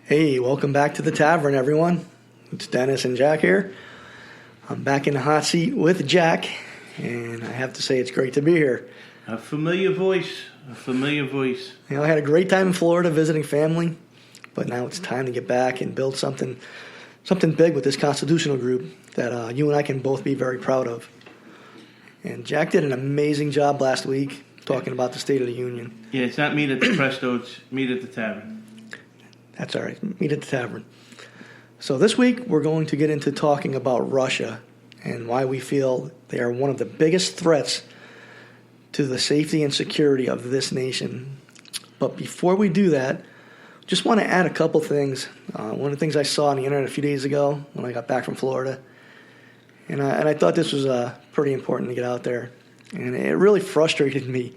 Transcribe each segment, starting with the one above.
Hey, welcome back to the tavern, everyone. It's Dennis and Jack here. I'm back in the hot seat with Jack, and I have to say it's great to be here. A familiar voice. You know, I had a great time in Florida visiting family, but now it's time to get back and build something big with this constitutional group that you and I can both be very proud of. And Jack did an amazing job last week talking about the State of the Union. Yeah, it's not meet at the Presto, it's meet at the tavern. That's all right. Meet at the tavern. So this week we're going to get into talking about Russia and why we feel they are one of the biggest threats to the safety and security of this nation. But before we do that, just want to add a couple things. One of the things I saw on the internet a few days ago when I got back from Florida, and I thought this was pretty important to get out there. And it really frustrated me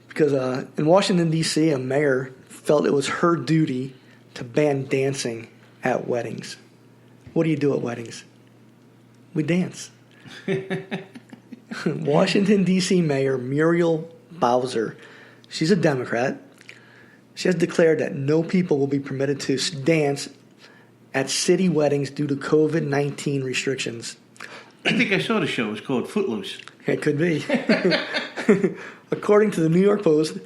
because in Washington, D.C., a mayor felt it was her duty to ban dancing at weddings. What do you do at weddings? We dance. Washington, D.C. Mayor Muriel Bowser, she's a Democrat. She has declared that no people will be permitted to dance at city weddings due to COVID-19 restrictions. I think I saw the show. It's called Footloose. It could be. According to the New York Post,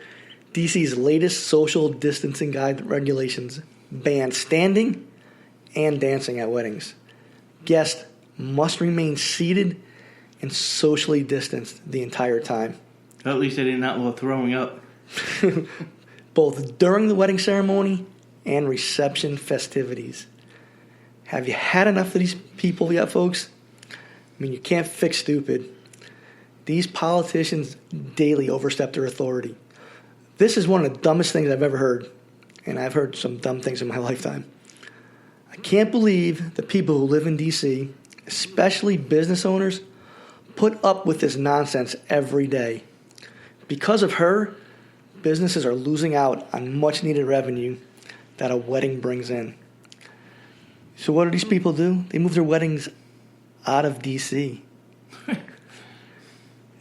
D.C.'s latest social distancing guide regulations ban standing and dancing at weddings. Guests must remain seated and socially distanced the entire time. Well, at least they didn't outlaw throwing up. Both during the wedding ceremony and reception festivities. Have you had enough of these people yet, folks? I mean, you can't fix stupid. These politicians daily overstep their authority. This is one of the dumbest things I've ever heard, and I've heard some dumb things in my lifetime. I can't believe the people who live in D.C., especially business owners, put up with this nonsense every day. Because of her, businesses are losing out on much-needed revenue that a wedding brings in. So what do these people do? They move their weddings out of D.C.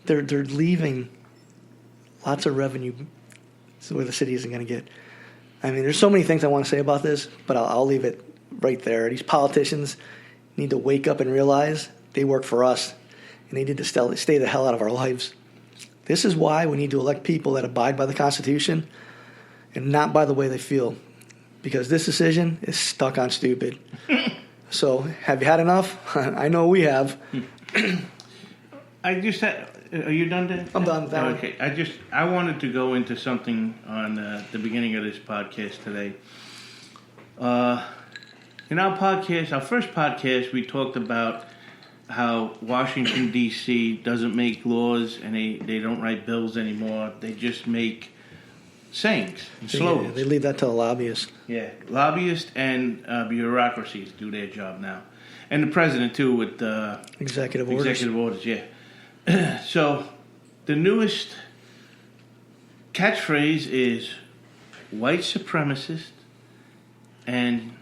They're leaving lots of revenue where the city isn't going to get. I mean, there's so many things I want to say about this, but I'll leave it right there. These politicians need to wake up and realize they work for us, and they need to stay the hell out of our lives. This is why we need to elect people that abide by the Constitution and not by the way they feel, because this decision is stuck on stupid. So, have you had enough? I know we have. I just had... Are you done, Dan? I'm done with that. Okay. I wanted to go into something on the beginning of this podcast today. In our first podcast, we talked about how Washington, D.C. doesn't make laws and they don't write bills anymore. They just make sayings and slogans. Yeah, they leave that to the lobbyists. Yeah, lobbyists and bureaucracies do their job now. And the president, too, with executive orders. Executive orders, yeah. So, the newest catchphrase is white supremacist and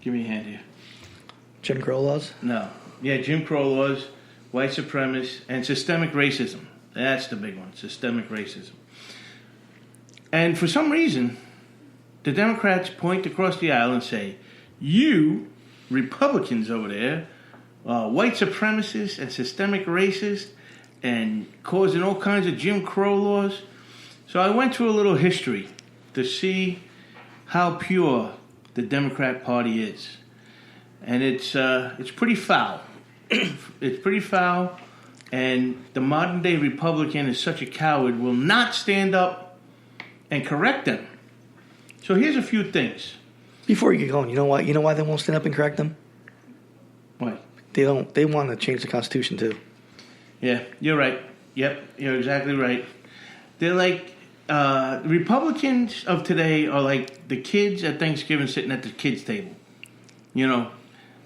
give me a hand here. Jim Crow laws? No. Yeah, Jim Crow laws, white supremacists, and systemic racism. That's the big one, systemic racism. And for some reason, the Democrats point across the aisle and say, you, Republicans over there, white supremacists and systemic racists and causing all kinds of Jim Crow laws. So I went through a little history to see how pure the Democrat Party is. And it's pretty foul. It's pretty foul, and the modern-day Republican is such a coward, will not stand up and correct them. So here's a few things. Before you get going, you know why they won't stand up and correct them? Why? They want to change the Constitution too. Yeah, you're right. Yep, you're exactly right. They're like Republicans of today are like the kids at Thanksgiving sitting at the kids' table. You know,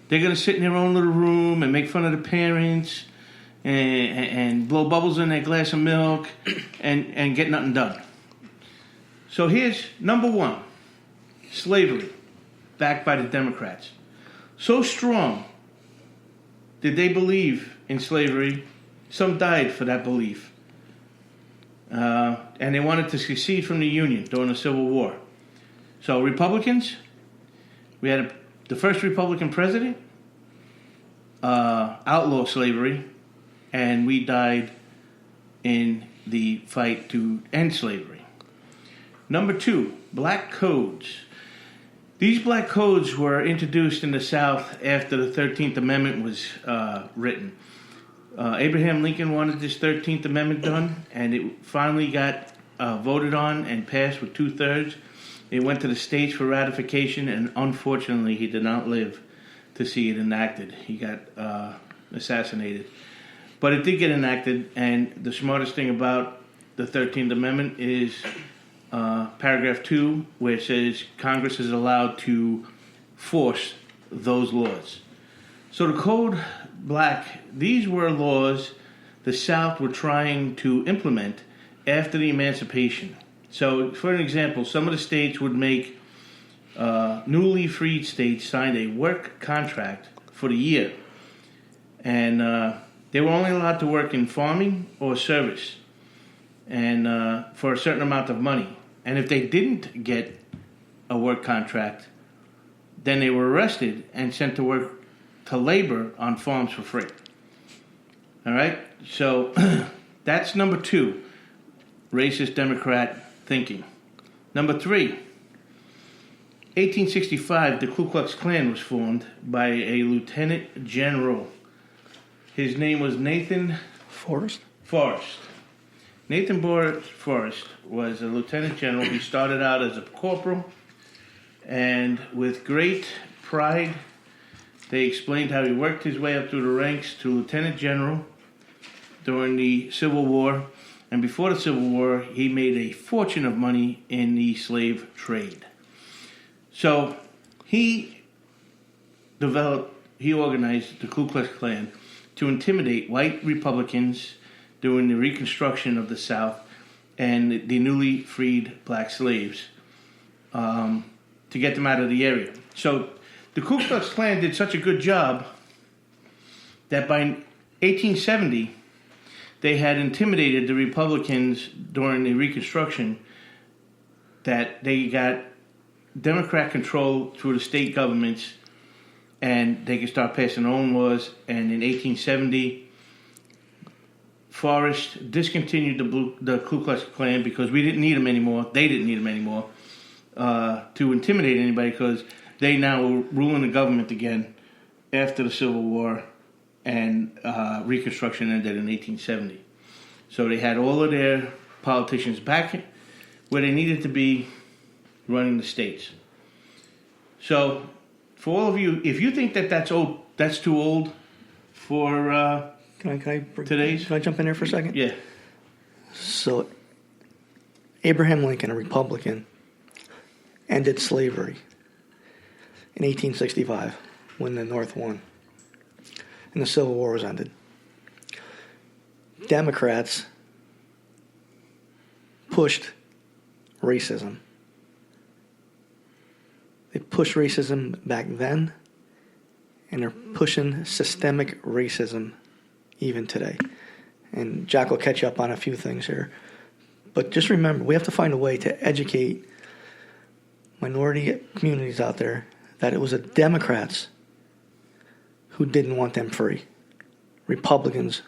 they're gonna sit in their own little room and make fun of the parents and blow bubbles in their glass of milk and get nothing done. So here's number one: slavery, backed by the Democrats. So strong did they believe in slavery, some died for that belief. and they wanted to secede from the Union during the Civil War. So Republicans, we had the first Republican president, outlaw slavery, and we died in the fight to end slavery. Number 2, black codes. These black codes were introduced in the South after the 13th Amendment was written. Abraham Lincoln wanted this 13th Amendment done, and it finally got voted on and passed with 2/3. It went to the states for ratification, and unfortunately, he did not live to see it enacted. He got assassinated. But it did get enacted, and the smartest thing about the 13th Amendment is paragraph 2, where it says Congress is allowed to force those laws. So the Code Black, these were laws the South were trying to implement after the emancipation. So, for an example, some of the states would make newly freed states sign a work contract for the year. And they were only allowed to work in farming or service, and for a certain amount of money. And if they didn't get a work contract, then they were arrested and sent to work to labor on farms for free. All right? So that's number 2, racist Democrat thinking. Number 3, 1865, the Ku Klux Klan was formed by a lieutenant general. His name was Nathan Forrest. Nathan Forrest was a lieutenant general. He started out as a corporal, and with great pride, they explained how he worked his way up through the ranks to lieutenant general during the Civil War. And before the Civil War, he made a fortune of money in the slave trade. So he organized the Ku Klux Klan to intimidate white Republicans during the Reconstruction of the South and the newly freed black slaves to get them out of the area. So the Ku Klux Klan did such a good job that by 1870, they had intimidated the Republicans during the Reconstruction that they got Democrat control through the state governments, and they could start passing their own laws. And in 1870, Forrest discontinued the Ku Klux Klan because we didn't need them anymore. They didn't need them anymore to intimidate anybody, because they now were ruling the government again after the Civil War, and Reconstruction ended in 1870. So they had all of their politicians back where they needed to be, running the states. So for all of you, if you think that that's old, that's too old for today's. Can I jump in there for a second? Yeah. So Abraham Lincoln, a Republican, ended slavery in 1865 when the North won and the Civil War was ended. Democrats pushed racism. They pushed racism back then, and they're pushing systemic racism even today. And Jack will catch you up on a few things here. But just remember, we have to find a way to educate minority communities out there that it was the Democrats who didn't want them free. Republicans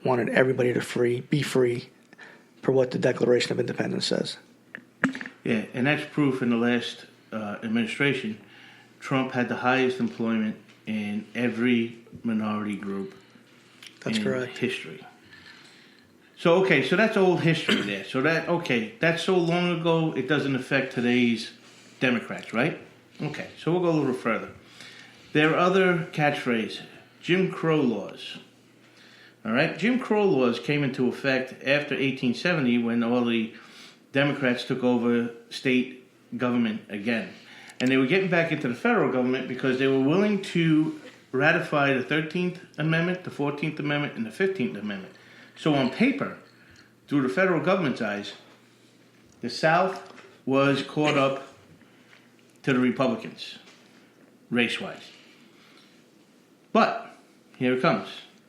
wanted everybody to be free for what the Declaration of Independence says. Yeah, and that's proof in the last administration. Trump had the highest employment in every minority group That's correct. History. So, okay, so that's old history there. So that's so long ago, it doesn't affect today's Democrats, right? Okay, so we'll go a little further. There are other catchphrases. Jim Crow laws. All right, Jim Crow laws came into effect after 1870 when all the Democrats took over state government again. And they were getting back into the federal government because they were willing to ratify the 13th Amendment, the 14th Amendment, and the 15th Amendment. So on paper, through the federal government's eyes, the South was caught up to the Republicans, race-wise. But, here it comes,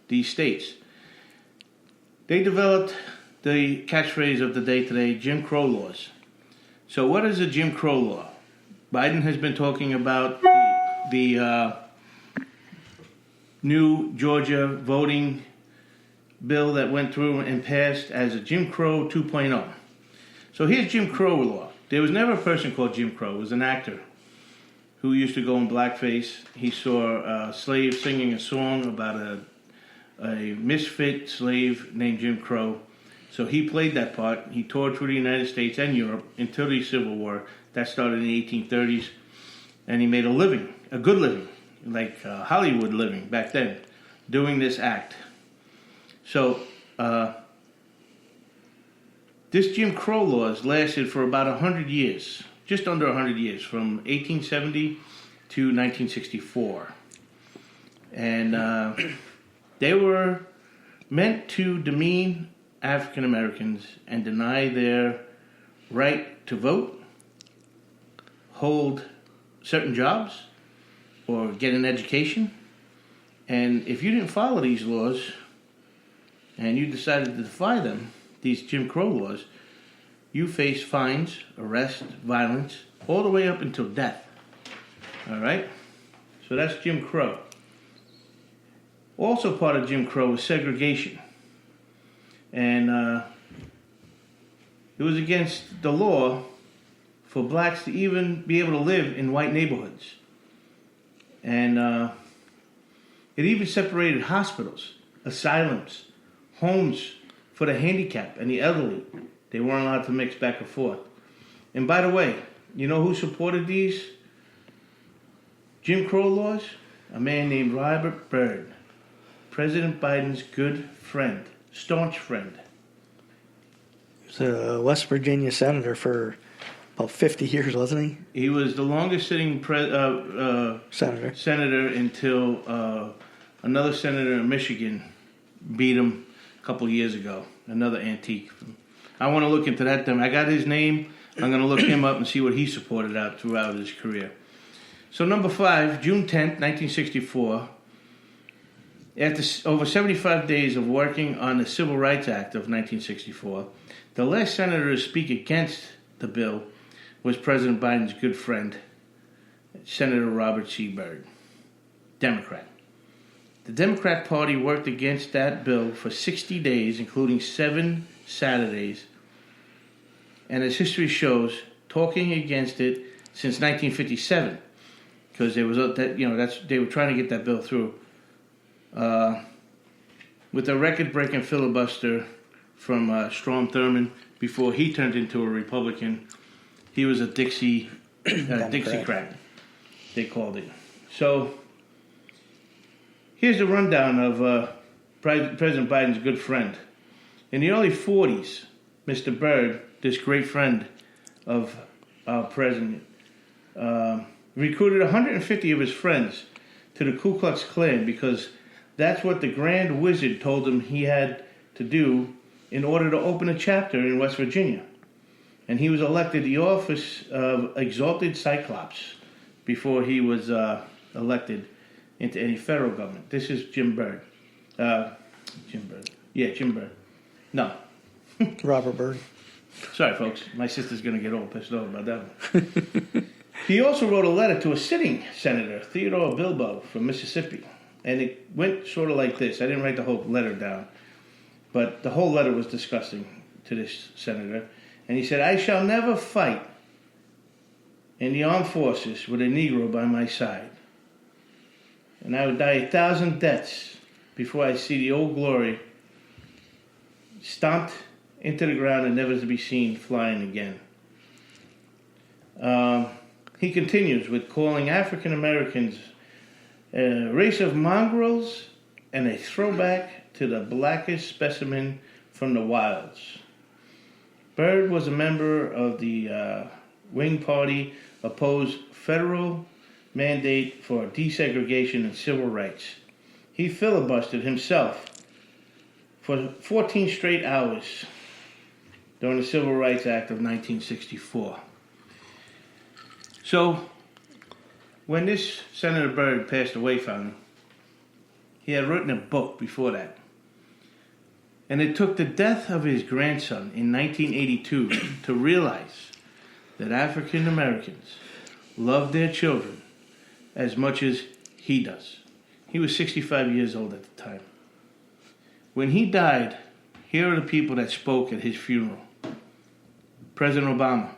these states. They developed the catchphrase of the day today, Jim Crow laws. So what is a Jim Crow law? Biden has been talking about the new Georgia voting bill that went through and passed as a Jim Crow 2.0. So here's Jim Crow law. There was never a person called Jim Crow. It was an actor who used to go in blackface. He saw a slave singing a song about a misfit slave named Jim Crow. So he played that part. He toured through the United States and Europe until the Civil War. That started in the 1830s. And he made a living, a good living, like Hollywood living back then, doing this act. So this Jim Crow laws lasted for about 100 years, just under 100 years, from 1870 to 1964. And they were meant to demean African Americans and deny their right to vote, hold certain jobs, or get an education. And if you didn't follow these laws and you decided to defy them, these Jim Crow laws, you face fines, arrest, violence, all the way up until death. All right? So that's Jim Crow. Also part of Jim Crow is segregation. And it was against the law for blacks to even be able to live in white neighborhoods. And it even separated hospitals, asylums, homes for the handicapped and the elderly. They weren't allowed to mix back and forth. And by the way, you know who supported these Jim Crow laws? A man named Robert Byrd, President Biden's good friend, staunch friend. He was a West Virginia senator for about 50 years, wasn't he? He was the longest sitting senator until another senator in Michigan beat him a couple years ago. Another antique. I want to look into that. I got his name. I'm going to look him up and see what he supported out throughout his career. So number 5, June 10th, 1964. After over 75 days of working on the Civil Rights Act of 1964, the last senator to speak against the bill was President Biden's good friend, Senator Robert C. Byrd, Democrat. The Democrat Party worked against that bill for 60 days, including 7 Saturdays, and as history shows, talking against it since 1957, because there was they were trying to get that bill through. With a record-breaking filibuster from Strom Thurmond before he turned into a Republican. He was a Dixiecrat, they called it. So here's the rundown of President Biden's good friend. In the early 40s, Mr. Byrd, this great friend of our president, recruited 150 of his friends to the Ku Klux Klan because that's what the Grand Wizard told him he had to do in order to open a chapter in West Virginia. And he was elected the office of Exalted Cyclops before he was elected into any federal government. This is Jim Byrd. Jim Byrd. Yeah, Jim Byrd. No. Robert Byrd. Sorry, folks. My sister's going to get all pissed off about that one. He also wrote a letter to a sitting senator, Theodore Bilbo, from Mississippi. And it went sort of like this. I didn't write the whole letter down. But the whole letter was disgusting to this senator. And he said, I shall never fight in the armed forces with a Negro by my side. And I would die 1,000 deaths before I see the old glory stomped into the ground and never to be seen flying again. He continues with calling African Americans a race of mongrels and a throwback to the blackest specimen from the wilds. Byrd was a member of the Whig Party, opposed federal mandate for desegregation and civil rights. He filibustered himself for 14 straight hours during the Civil Rights Act of 1964. So, when this Senator Byrd passed away finally, he had written a book before that. And it took the death of his grandson in 1982 to realize that African Americans love their children as much as he does. He was 65 years old at the time. When he died, here are the people that spoke at his funeral. President Obama,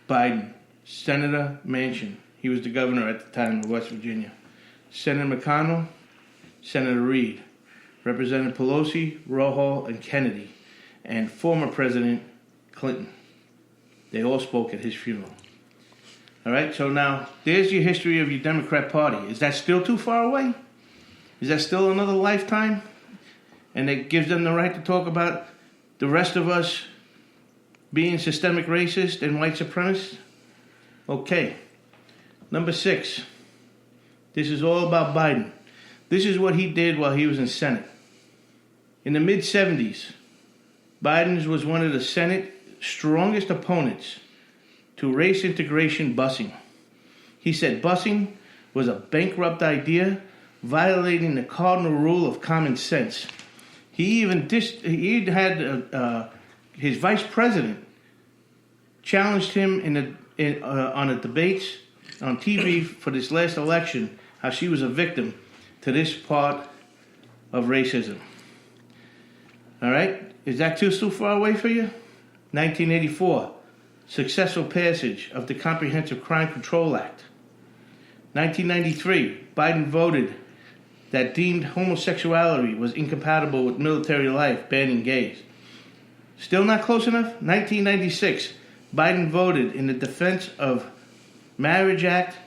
Biden, Senator Manchin, he was the governor at the time of West Virginia, Senator McConnell, Senator Reid, Representative Pelosi, Rojo, and Kennedy, and former President Clinton. They all spoke at his funeral. All right, so now there's your history of your Democrat Party. Is that still too far away? Is that still another lifetime? And it gives them the right to talk about the rest of us being systemic racist and white supremacists? Okay. Number 6. This is all about Biden. This is what he did while he was in Senate. In the mid-70s, Biden was one of the Senate's strongest opponents to race integration busing. He said busing was a bankrupt idea, violating the cardinal rule of common sense. He even had his vice president challenged him on the debates on TV for this last election, how she was a victim to this part of racism. All right? Is that too far away for you? 1984, successful passage of the Comprehensive Crime Control Act. 1993, Biden voted that deemed homosexuality was incompatible with military life, banning gays. Still not close enough? 1996, Biden voted in the Defense of Marriage Act,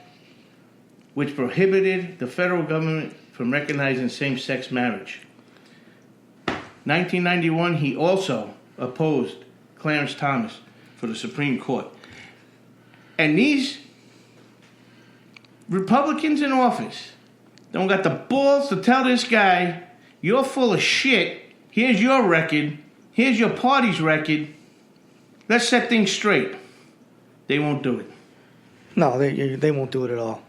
which prohibited the federal government from recognizing same-sex marriage. 1991, he also opposed Clarence Thomas for the Supreme Court. And these Republicans in office don't got the balls to tell this guy, you're full of shit, here's your record, here's your party's record, let's set things straight. They won't do it. No, they won't do it at all.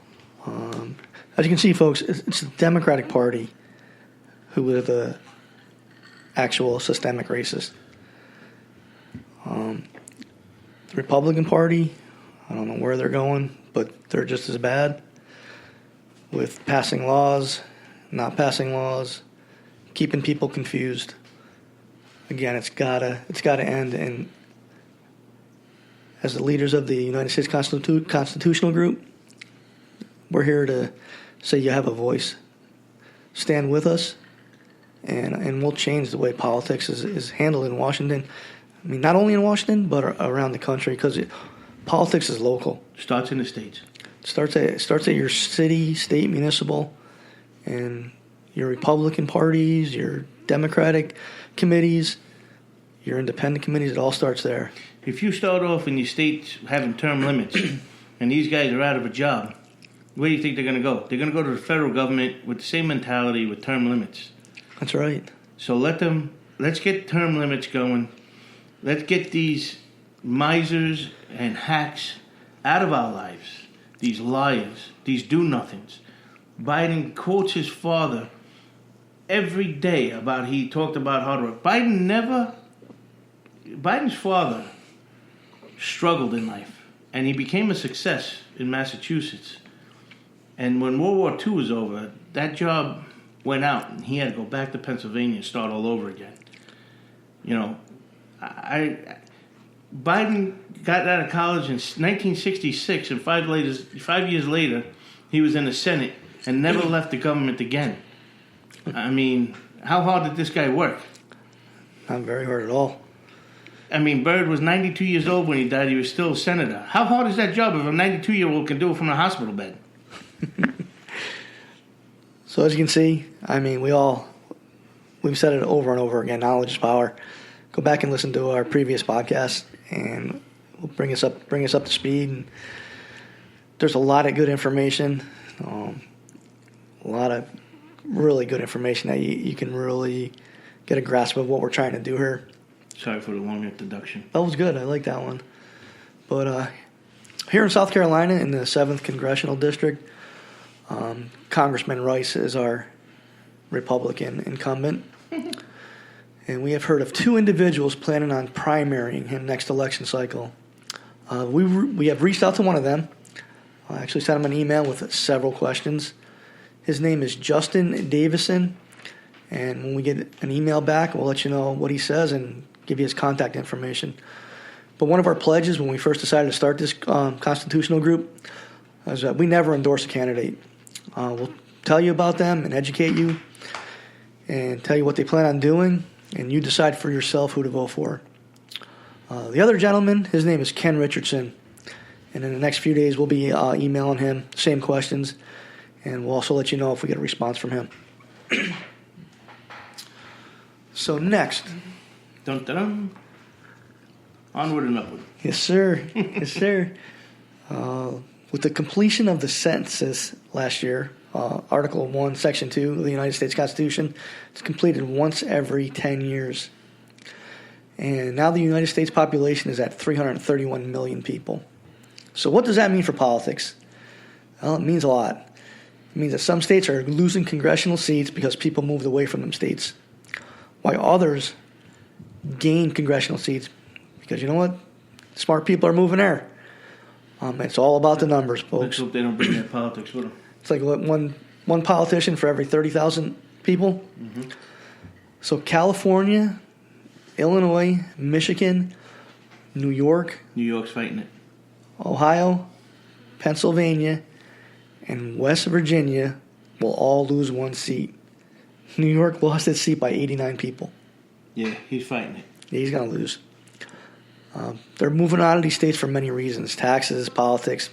As you can see, folks, it's the Democratic Party who are the actual systemic racists. The Republican Party, I don't know where they're going, but they're just as bad with passing laws, not passing laws, keeping people confused. Again, it's gotta end. And as the leaders of the United States Constitutional Group, we're here to say you have a voice. Stand with us, and we'll change the way politics is handled in Washington. I mean, not only in Washington, but around the country, because politics is local. Starts in the States. Starts at your city, state, municipal, and your Republican parties, your Democratic committees, your independent committees. It all starts there. If you start off in your state having term limits and these guys are out of a job, where do you think they're going to go? They're going to go to the federal government with the same mentality with term limits. That's right. So let's get term limits going. Let's get these misers and hacks out of our lives. These liars, these do-nothings. Biden quotes his father every day he talked about hard work. Biden's father struggled in life, and he became a success in Massachusetts. And when World War II was over, that job went out, and he had to go back to Pennsylvania and start all over again. You know, Biden got out of college in 1966, and 5 years later, he was in the Senate and never left the government again. I mean, how hard did this guy work? Not very hard at all. I mean, Byrd was 92 years old when he died. He was still a senator. How hard is that job if a 92-year-old can do it from a hospital bed? So as you can see, I mean, we've said it over and over again, knowledge is power. Go back and listen to our previous podcast, and we'll bring us up to speed. And there's a lot of good information, a lot of really good information that you can really get a grasp of what we're trying to do here. Sorry for the long introduction. That was good. I like that one. But here in South Carolina, in the 7th Congressional District, Congressman Rice is our Republican incumbent. And we have heard of 2 individuals planning on primarying him next election cycle. We have reached out to one of them. I actually sent him an email with several questions. His name is Justin Davison. And when we get an email back, we'll let you know what he says and give you his contact information. But one of our pledges when we first decided to start this constitutional group is that we never endorse a candidate. We'll tell you about them and educate you and tell you what they plan on doing, and you decide for yourself who to vote for. The other gentleman, his name is Ken Richardson, and in the next few days we'll be emailing him same questions, and we'll also let you know if we get a response from him. So next. Dun, dun, dun. Onward and upward. Yes, sir. Yes, sir. With the completion of the census last year, Article 1, Section 2 of the United States Constitution, it's completed once every 10 years. And now the United States population is at 331 million people. So what does that mean for politics? Well, it means a lot. It means that some states are losing congressional seats because people moved away from them states, while others gain congressional seats because you know what? Smart people are moving there. It's all about the numbers, folks. Let's hope they don't bring that politics with them. It's like what, one politician for every 30,000 people. Mm-hmm. So California, Illinois, Michigan, New York, New York's fighting it. Ohio, Pennsylvania, and West Virginia will all lose one seat. New York lost its seat by 89 people. Yeah, he's fighting it. Yeah, he's going to lose. They're moving out of these states for many reasons. Taxes, politics,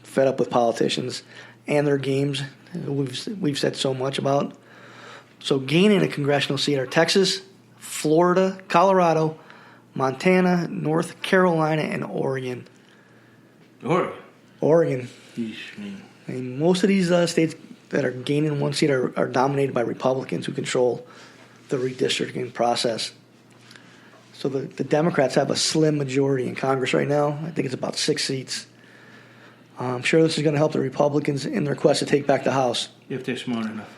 fed up with politicians, and their games we've said so much about. So gaining a congressional seat are Texas, Florida, Colorado, Montana, North Carolina, and Oregon. Oregon. I mean, most of these states that are gaining one seat are dominated by Republicans who control the redistricting process. So the Democrats have a slim majority in Congress right now. I think it's about 6 seats. I'm sure this is going to help the Republicans in their quest to take back the House. If they're smart enough.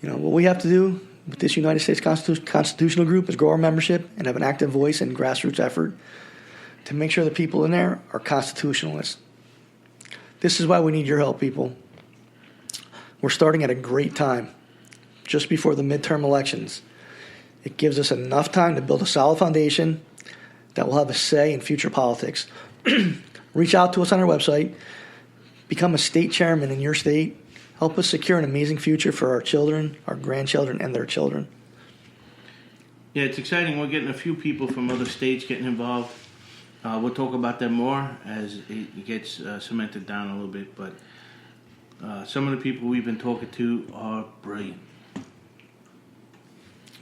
You know, what we have to do with this United States Constitutional Group is grow our membership and have an active voice and grassroots effort to make sure the people in there are constitutionalists. This is why we need your help, people. We're starting at a great time, just before the midterm elections. It gives us enough time to build a solid foundation that will have a say in future politics. Reach out to us on our website. Become a state chairman in your state. Help us secure an amazing future for our children, our grandchildren, and their children. Yeah, it's exciting. We're getting a few people from other states getting involved. We'll talk about that more as it gets cemented down a little bit. But some of the people we've been talking to are brilliant.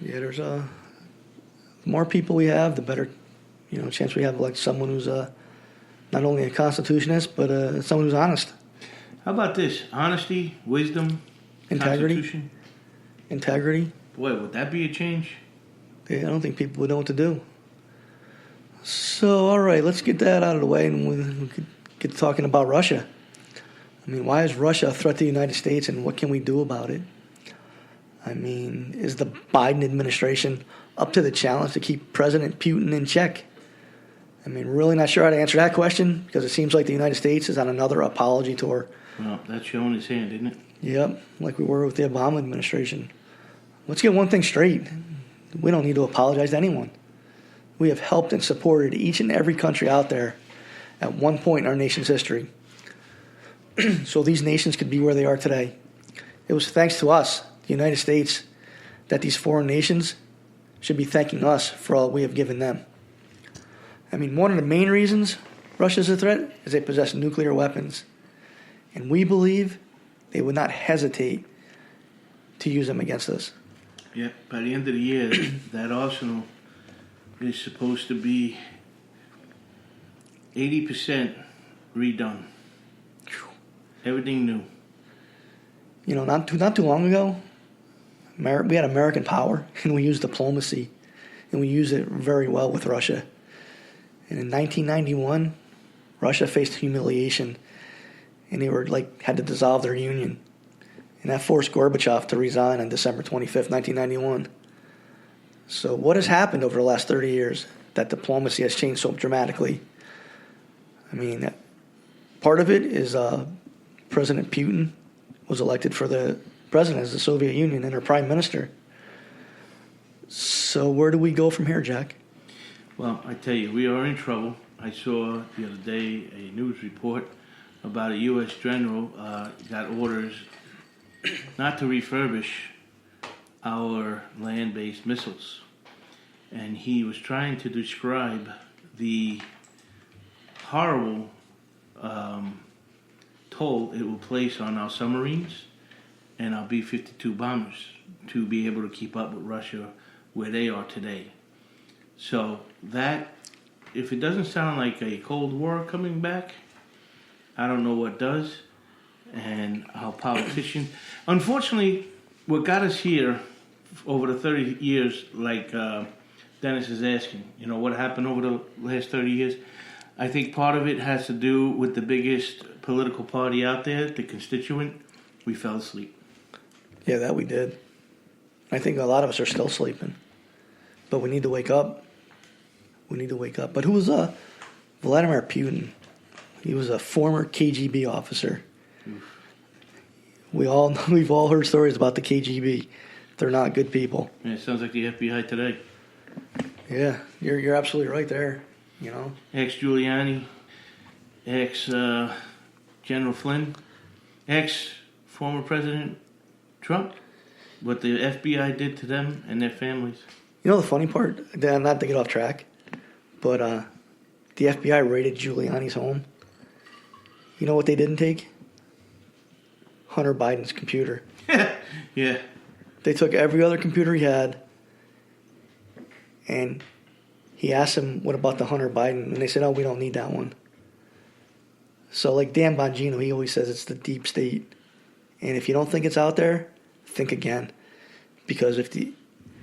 Yeah, there's more people we have, the better, chance we have like someone who's not only a constitutionist but someone who's honest. How about this? Honesty, wisdom, integrity, Constitution. Integrity. Boy, would that be a change? Yeah, I don't think people would know what to do. So, all right, let's get that out of the way, and we could get talking about Russia. I mean, why is Russia a threat to the United States, and what can we do about it? I mean, is the Biden administration up to the challenge to keep President Putin in check? I mean, really not sure how to answer that question because it seems like the United States is on another apology tour. Well, that's showing his hand, isn't it? Yep, like we were with the Obama administration. Let's get one thing straight. We don't need to apologize to anyone. We have helped and supported each and every country out there at one point in our nation's history. So these nations could be where they are today. It was thanks to us, the United States, that these foreign nations should be thanking us for all we have given them. I mean, one of the main reasons Russia's a threat is they possess nuclear weapons. And we believe they would not hesitate to use them against us. Yeah, by the end of the year, that arsenal is supposed to be 80% redone. Everything new. Not too long ago, we had American power, and we used diplomacy, and we used it very well with Russia. And in 1991, Russia faced humiliation, and they had to dissolve their union. And that forced Gorbachev to resign on December 25th, 1991. So what has happened over the last 30 years that diplomacy has changed so dramatically? I mean, part of it is President Putin was elected for the president of the Soviet Union and her prime minister. So where do we go from here, Jack? Well, I tell you, we are in trouble. I saw the other day a news report about a U.S. general got orders not to refurbish our land-based missiles. And he was trying to describe the horrible toll it will place on our submarines and our B-52 bombers to be able to keep up with Russia where they are today. So that, if it doesn't sound like a Cold War coming back, I don't know what does. And our politicians, unfortunately, what got us here over the 30 years, like Dennis is asking, what happened over the last 30 years? I think part of it has to do with the biggest political party out there, the Constituent. We fell asleep. Yeah, that we did. I think a lot of us are still sleeping. But we need to wake up. We need to wake up. But who was Vladimir Putin? He was a former KGB officer. We've all heard stories about the KGB. They're not good people. Yeah, it sounds like the FBI today. Yeah, you're absolutely right there. Ex-Giuliani, ex-General Flynn, ex-former President Trump. What the FBI did to them and their families. The funny part, not to get off track, but the FBI raided Giuliani's home. You know what they didn't take? Hunter Biden's computer. Yeah. They took every other computer he had, and he asked him, what about the Hunter Biden? And they said, oh, we don't need that one. So like Dan Bongino, he always says it's the deep state. And if you don't think it's out there, think again. Because if the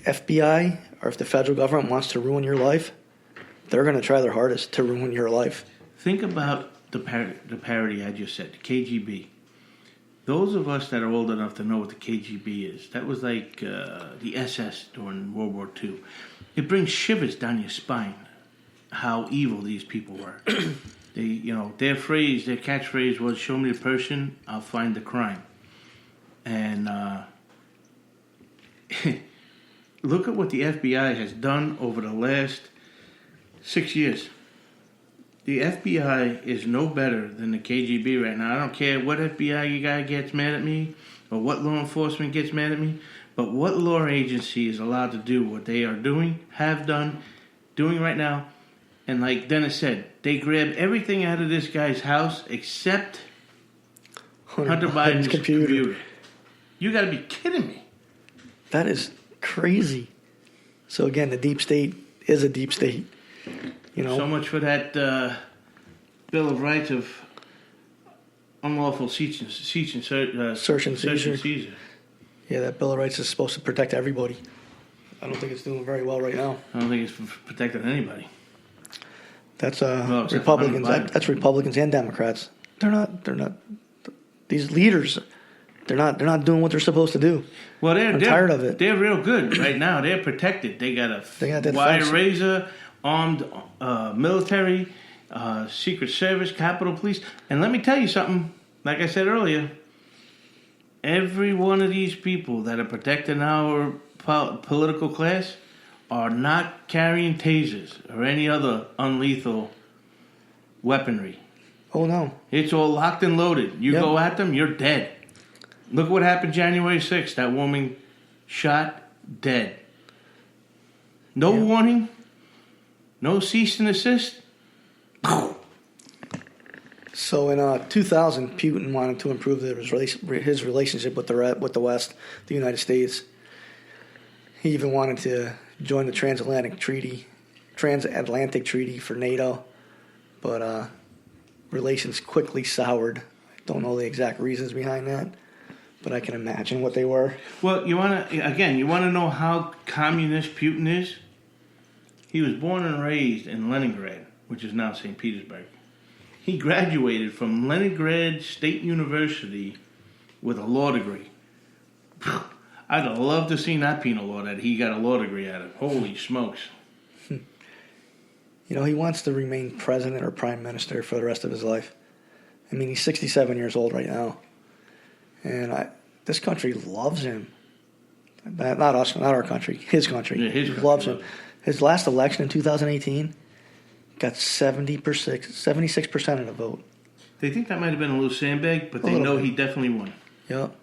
FBI or if the federal government wants to ruin your life, they're going to try their hardest to ruin your life. Think about the parody I just said, the KGB. Those of us that are old enough to know what the KGB is, that was like the SS during World War II. It brings shivers down your spine how evil these people were. Their catchphrase was, show me the person, I'll find the crime. And look at what the FBI has done over the last 6 years. The FBI is no better than the KGB right now. I don't care what FBI guy gets mad at me or what law enforcement gets mad at me, but what law agency is allowed to do what they are doing, have done, doing right now. And like Dennis said, they grab everything out of this guy's house except Hunter Biden's computer. You got to be kidding me. That is crazy. So again, the deep state is a deep state. So much for that Bill of Rights of unlawful search and seizure. Yeah, that Bill of Rights is supposed to protect everybody. I don't think it's doing very well right now. I don't think it's protecting anybody. That's Republicans. That's Republicans and Democrats. They're not. These leaders. They're not doing what they're supposed to do. Well, I'm tired of it. They're real good right now. They're protected. They got a wire razor, armed military, Secret Service, Capitol Police. And let me tell you something. Like I said earlier, every one of these people that are protecting our political class are not carrying tasers or any other unlethal weaponry. Oh, no. It's all locked and loaded. You go at them, you're dead. Look what happened January 6th. That woman shot dead. No warning. No cease and desist. So in 2000, Putin wanted to improve his relationship with the West, the United States. He even wanted to join the transatlantic treaty for NATO, but relations quickly soured. I don't know the exact reasons behind that, but I can imagine what they were. Well, you want to know how communist Putin is? He was born and raised in Leningrad, which is now St. Petersburg. He graduated from Leningrad State University with a law degree. I'd love to see that penal law that he got a law degree out of. Holy smokes. You know, he wants to remain president or prime minister for the rest of his life. I mean, he's 67 years old right now. And this country loves him. Not us, not our country, his country. Yeah, his country loves him. His last election in 2018 got 76% of the vote. They think that might have been a little sandbag, but they know he definitely won. Yep.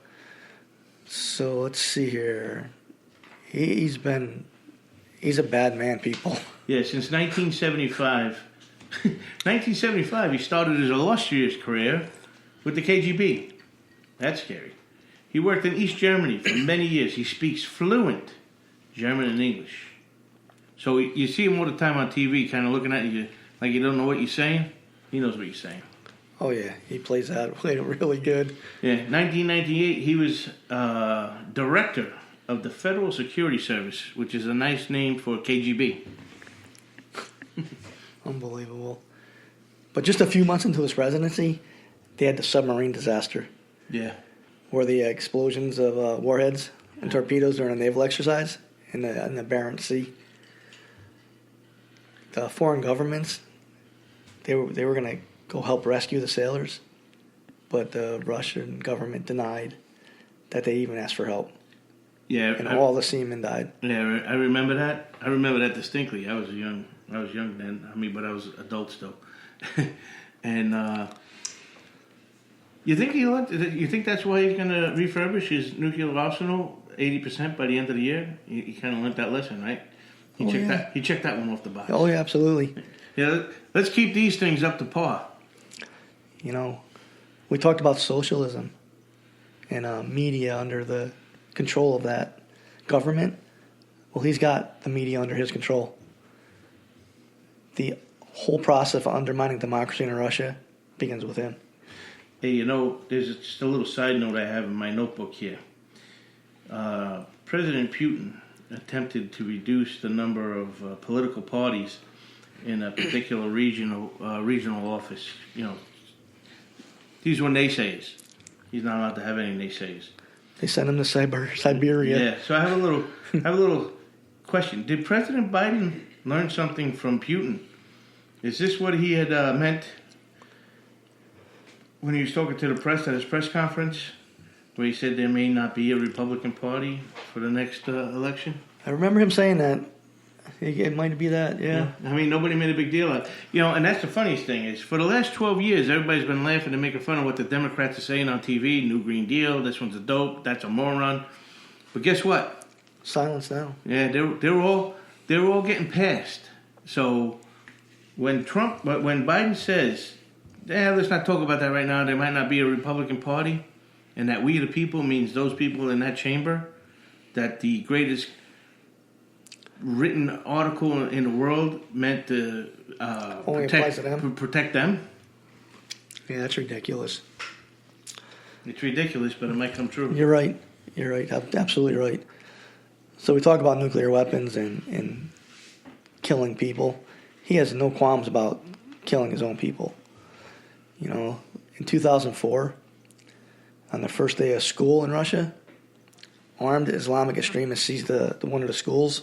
So let's see here. He's a bad man, people. Yeah, since 1975. 1975, he started his illustrious career with the KGB. That's scary. He worked in East Germany for many years. He speaks fluent German and English. So you see him all the time on TV, kind of looking at you like you don't know what you're saying. He knows what you're saying. Oh, yeah. He plays that really good. Yeah, 1998, he was director of the Federal Security Service, which is a nice name for KGB. Unbelievable. But just a few months into his presidency, they had the submarine disaster. Yeah. Where the explosions of warheads and torpedoes during a naval exercise in the Barents Sea. The foreign governments, they were going to go help rescue the sailors, but the Russian government denied that they even asked for help. Yeah, and all the seamen died. Yeah, I remember that. I remember that distinctly. I was young then. I mean, but I was adult still. And you think that's why he's going to refurbish his nuclear arsenal 80% by the end of the year? He kind of learned that lesson, right? He checked that one off the box. Oh yeah, absolutely. Yeah, let's keep these things up to par. You know, we talked about socialism and media under the control of that government. Well, he's got the media under his control. The whole process of undermining democracy in Russia begins with him. Hey, you know, there's just a little side note I have in my notebook here. President Putin attempted to reduce the number of political parties in a particular regional office. You know, these were naysayers. He's not allowed to have any naysayers. They sent him to Siberia. Yeah. So I have a little question. Did President Biden learn something from Putin? Is this what he had meant when he was talking to the press at his press conference, where he said there may not be a Republican Party for the next election? I remember him saying that. It might be that, yeah. I mean, nobody made a big deal of it. You know, and that's the funniest thing is, for the last 12 years, everybody's been laughing and making fun of what the Democrats are saying on TV. New Green Deal, this one's a dope, that's a moron. But guess what? Silence now. Yeah, they're all getting passed. So when Biden says, let's not talk about that right now, there might not be a Republican Party, and that we the people means those people in that chamber, that the greatest written article in the world meant to protect them. Yeah, that's ridiculous. It's ridiculous, but it might come true. You're right. Absolutely right. So we talk about nuclear weapons and killing people. He has no qualms about killing his own people. You know, in 2004, on the first day of school in Russia, armed Islamic extremists seized one of the schools.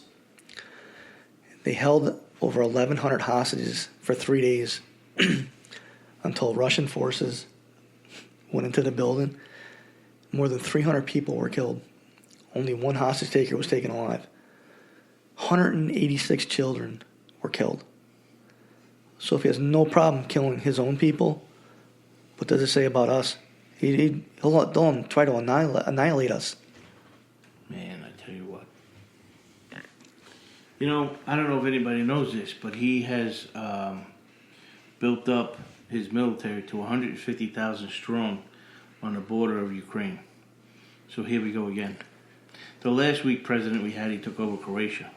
They held over 1,100 hostages for 3 days until Russian forces went into the building. More than 300 people were killed. Only one hostage taker was taken alive. 186 children were killed. So if he has no problem killing his own people, what does it say about us? He'll try to annihilate us. Man, I tell you what. You know, I don't know if anybody knows this, but he has built up his military to 150,000 strong on the border of Ukraine. So here we go again. The last week president we had, he took over Croatia.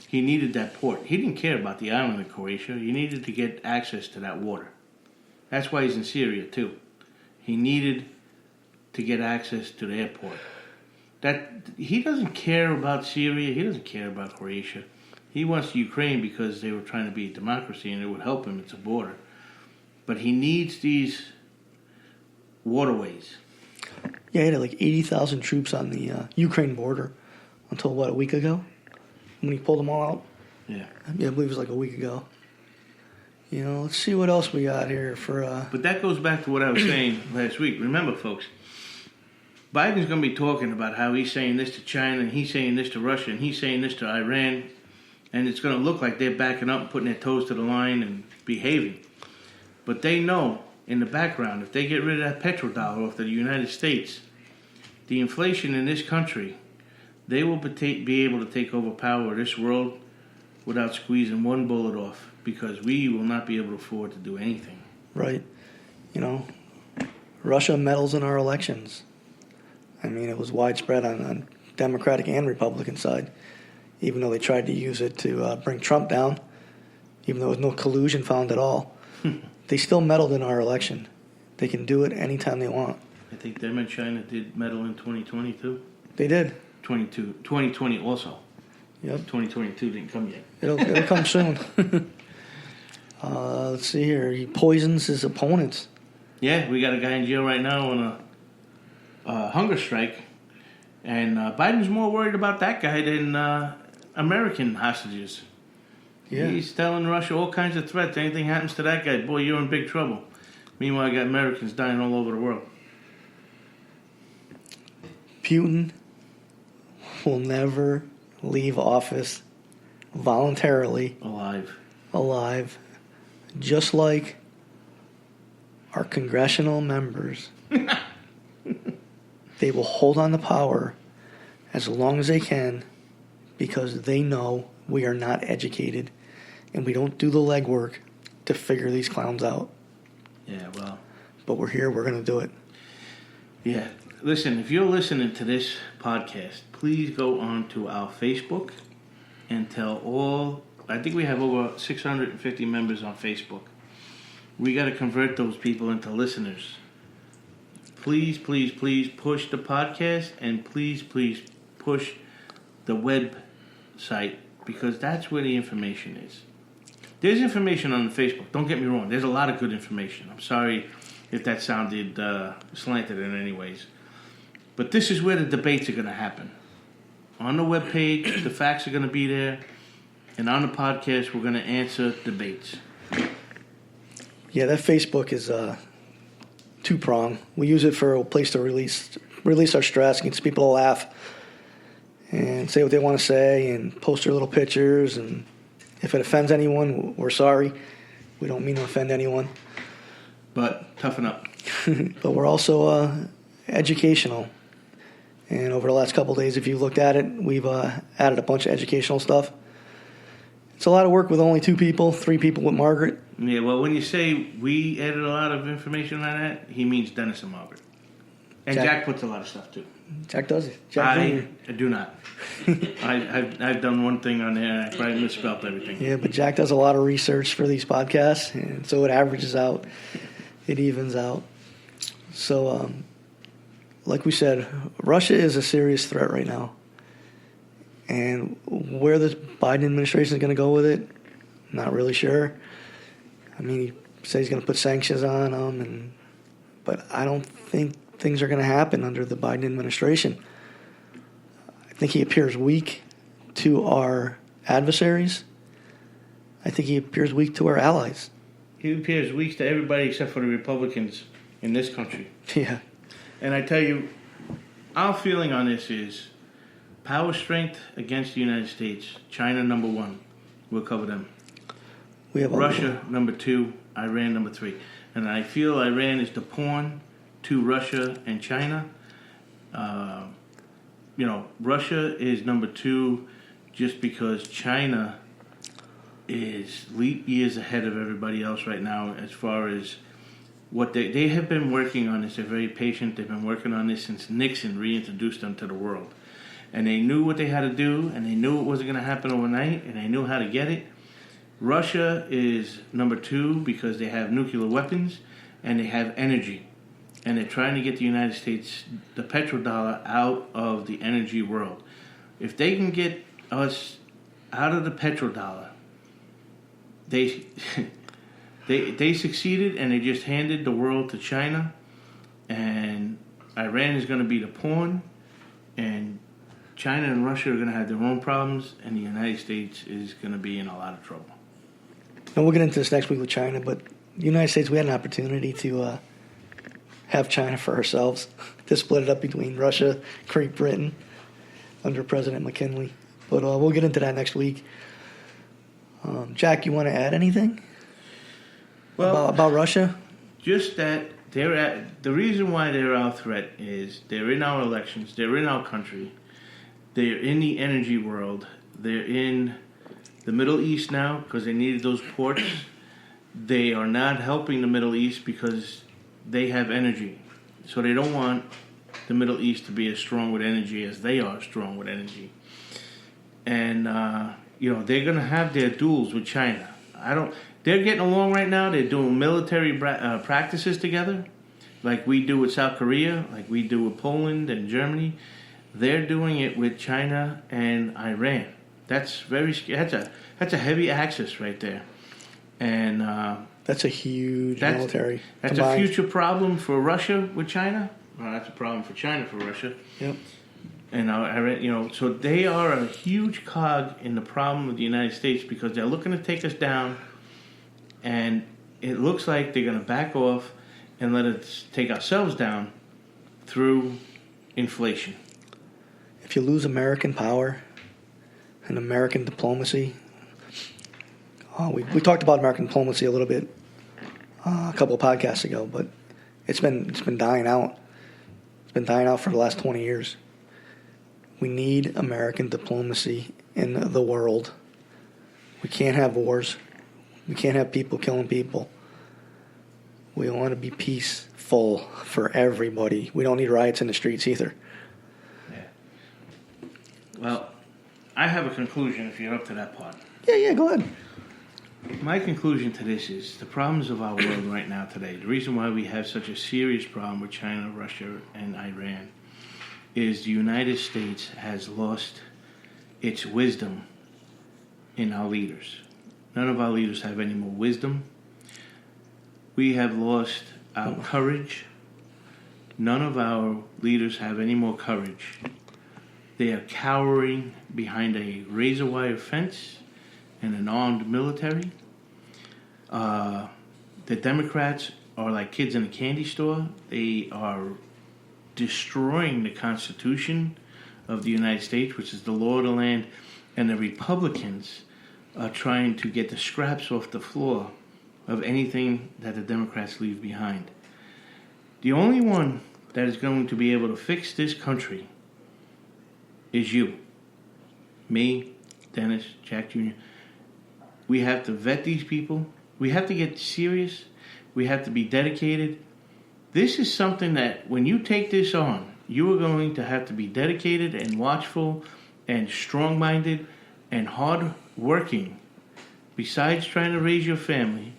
He needed that port. He didn't care about the island of Croatia. He needed to get access to that water. That's why he's in Syria, too. He needed to get access to the airport. He doesn't care about Syria. He doesn't care about Croatia. He wants Ukraine because they were trying to be a democracy and it would help him. It's a border. But he needs these waterways. Yeah, he had like 80,000 troops on the Ukraine border until, what, a week ago? When he pulled them all out? Yeah. Yeah, I believe it was like a week ago. You know, let's see what else we got here for... But that goes back to what I was saying last week. Remember, folks, Biden's going to be talking about how he's saying this to China, and he's saying this to Russia, and he's saying this to Iran, and it's going to look like they're backing up and putting their toes to the line and behaving. But they know in the background, if they get rid of that petrodollar off the United States, the inflation in this country, they will be able to take over power of this world without squeezing one bullet off, because we will not be able to afford to do anything. Right. You know, Russia meddles in our elections. I mean, it was widespread on Democratic and Republican side, even though they tried to use it to bring Trump down, even though there was no collusion found at all. They still meddled in our election. They can do it anytime they want. I think them and China did meddle in 2020 too. They did. 2020 also. Yep. 2022 didn't come yet. It'll come soon. Let's see here. He poisons his opponents. Yeah, we got a guy in jail right now on a hunger strike, and Biden's more worried about that guy than American hostages. Yeah. He's telling Russia all kinds of threats. Anything happens to that guy, boy, you're in big trouble. Meanwhile, I got Americans dying all over the world. Putin will never leave office voluntarily alive, just like our congressional members. They will hold on to power as long as they can because they know we are not educated and we don't do the legwork to figure these clowns out. Yeah, well. But we're here, we're going to do it. Yeah. Listen, if you're listening to this podcast, please go on to our Facebook and tell all, I think we have over 650 members on Facebook. We got to convert those people into listeners. Please, please, please push the podcast and please, please push the website because that's where the information is. There's information on the Facebook. Don't get me wrong. There's a lot of good information. I'm sorry if that sounded slanted in any ways. But this is where the debates are going to happen. On the webpage, the facts are going to be there. And on the podcast, we're going to answer debates. Yeah, that Facebook is two-pronged. We use it for a place to release our stress, gets people to laugh and say what they want to say and post their little pictures. And if it offends anyone, we're sorry. We don't mean to offend anyone. But toughen up. But we're also educational. And over the last couple of days, if you looked at it, we've added a bunch of educational stuff. It's a lot of work with only 2 people, 3 people with Margaret. Yeah, well, when you say we added a lot of information on that, he means Dennis and Margaret. And Jack puts a lot of stuff, too. Jack does it. I do not. I've done one thing on there, and I probably misspelled everything. Yeah, but Jack does a lot of research for these podcasts, and so it averages out. It evens out. So, like we said, Russia is a serious threat right now. And where the Biden administration is going to go with it, not really sure. I mean, he says he's going to put sanctions on them, but I don't think things are going to happen under the Biden administration. I think he appears weak to our adversaries. I think he appears weak to our allies. He appears weak to everybody except for the Republicans in this country. Yeah. And I tell you, our feeling on this is power strength against the United States. China, number 1. We'll cover them. We have Russia, number 2. Iran, number 3. And I feel Iran is the pawn to Russia and China. Russia is number 2 just because China is leap years ahead of everybody else right now as far as what they have been working on this. They're very patient. They've been working on this since Nixon reintroduced them to the world. And they knew what they had to do, and they knew it wasn't going to happen overnight, and they knew how to get it. Russia is number 2 because they have nuclear weapons and they have energy. And they're trying to get the United States, the petrodollar, out of the energy world. If they can get us out of the petrodollar, they succeeded, and they just handed the world to China. And Iran is going to be the pawn, and China and Russia are going to have their own problems, and the United States is going to be in a lot of trouble. And we'll get into this next week with China, but the United States, we had an opportunity to have China for ourselves, to split it up between Russia, Great Britain, under President McKinley. But we'll get into that next week. Jack, you want to add anything about Russia? Just that the reason why they're our threat is they're in our elections, they're in our country, they're in the energy world, they're in the Middle East now because they needed those ports. They are not helping the Middle East because they have energy. So they don't want the Middle East to be as strong with energy as they are strong with energy. And, they're going to have their duels with China. They're getting along right now. They're doing military practices together, like we do with South Korea, like we do with Poland and Germany. They're doing it with China and Iran. That's very scary. That's a heavy axis right there, and that's a huge military. That's combined. A future problem for Russia with China. Well, that's a problem for China for Russia. Yep. And Iran, so they are a huge cog in the problem of the United States because they're looking to take us down. And it looks like they're going to back off and let us take ourselves down through inflation. If you lose American power and American diplomacy, we talked about American diplomacy a little bit a couple of podcasts ago, but it's been dying out. It's been dying out for the last 20 years. We need American diplomacy in the world. We can't have wars. We can't have people killing people. We want to be peaceful for everybody. We don't need riots in the streets either. Yeah. Well, I have a conclusion if you're up to that part. Yeah, go ahead. My conclusion to this is the problems of our world right now today, the reason why we have such a serious problem with China, Russia, and Iran is the United States has lost its wisdom in our leaders. None of our leaders have any more wisdom. We have lost our courage. None of our leaders have any more courage. They are cowering behind a razor wire fence and an armed military. The Democrats are like kids in a candy store. They are destroying the Constitution of the United States, which is the law of the land, and the Republicans are trying to get the scraps off the floor of anything that the Democrats leave behind. The only one that is going to be able to fix this country is you. Me, Dennis, Jack Jr. We have to vet these people. We have to get serious. We have to be dedicated. This is something that when you take this on, you are going to have to be dedicated and watchful and strong-minded and hard-working. Besides trying to raise your family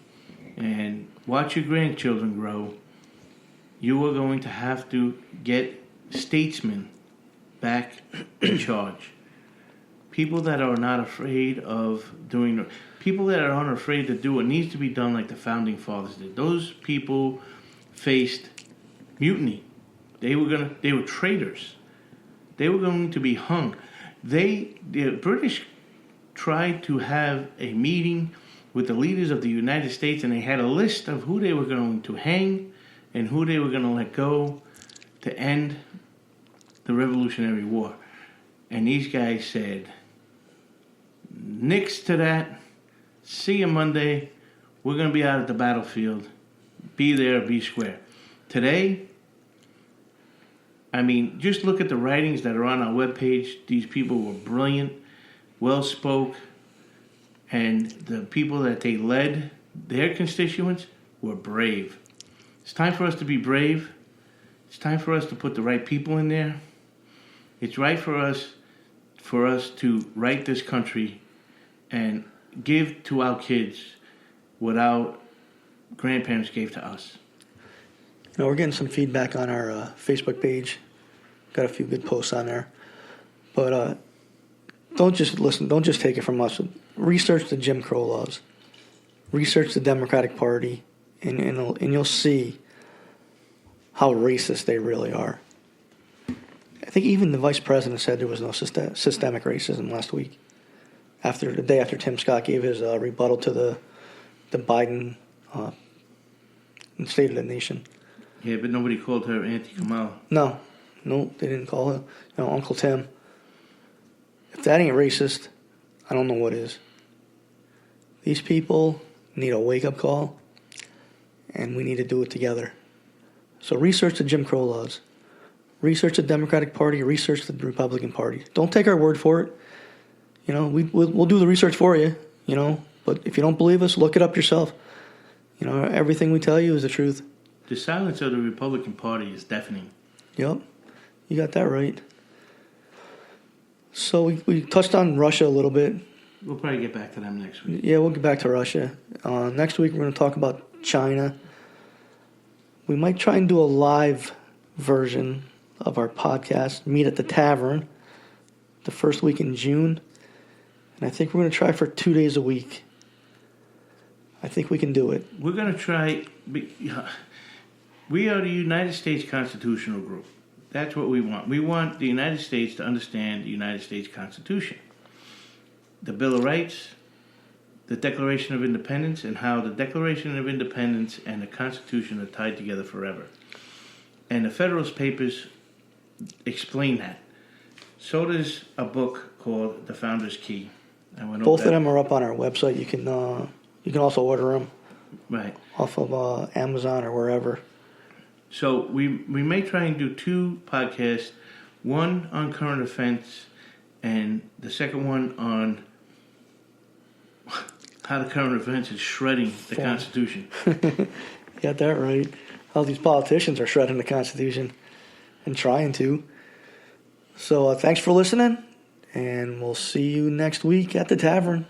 and watch your grandchildren grow, you are going to have to get statesmen back in charge. People that are not afraid of doing, people that are unafraid to do what needs to be done like the Founding Fathers did. Those people faced mutiny. They were traitors. They were going to be hung. The British tried to have a meeting with the leaders of the United States, and they had a list of who they were going to hang and who they were going to let go to end the Revolutionary War. And these guys said, nix to that. See you Monday. We're going to be out at the battlefield. Be there, be square. Today, just look at the writings that are on our webpage. These people were brilliant, well-spoke, and the people that they led, their constituents, were brave. It's time for us to be brave. It's time for us to put the right people in there. It's right for us to right this country and give to our kids what our grandparents gave to us. We're getting some feedback on our Facebook page. Got a few good posts on there. But don't just listen. Don't just take it from us. Research the Jim Crow laws. Research the Democratic Party, and you'll see how racist they really are. think even the vice president said there was no systemic racism last week. The day after Tim Scott gave his rebuttal to the Biden State of the Nation. Yeah, but nobody called her Auntie Kamala. No, they didn't call her. Uncle Tim. If that ain't racist, I don't know what is. These people need a wake-up call, and we need to do it together. So research the Jim Crow laws. Research the Democratic Party. Research the Republican Party. Don't take our word for it. We'll do the research for you, But if you don't believe us, look it up yourself. Everything we tell you is the truth. The silence of the Republican Party is deafening. Yep. You got that right. So we touched on Russia a little bit. We'll probably get back to them next week. Yeah, we'll get back to Russia. Next week we're going to talk about China. We might try and do a live version of our podcast, Meet at the Tavern, the first week in June. And I think we're going to try for 2 days a week. I think we can do it. We're going to try. We are the United States Constitutional Group. That's what we want. We want the United States to understand the United States Constitution, the Bill of Rights, the Declaration of Independence, and how the Declaration of Independence and the Constitution are tied together forever. And the Federalist Papers explain that. So does a book called The Founder's Key. Both of them are up on our website. You can also order them off of Amazon or wherever. So we may try and do 2 podcasts, one on current events and the second one on how the current events is shredding the Constitution. You got that right. How these politicians are shredding the Constitution and trying to. So thanks for listening, and we'll see you next week at the tavern.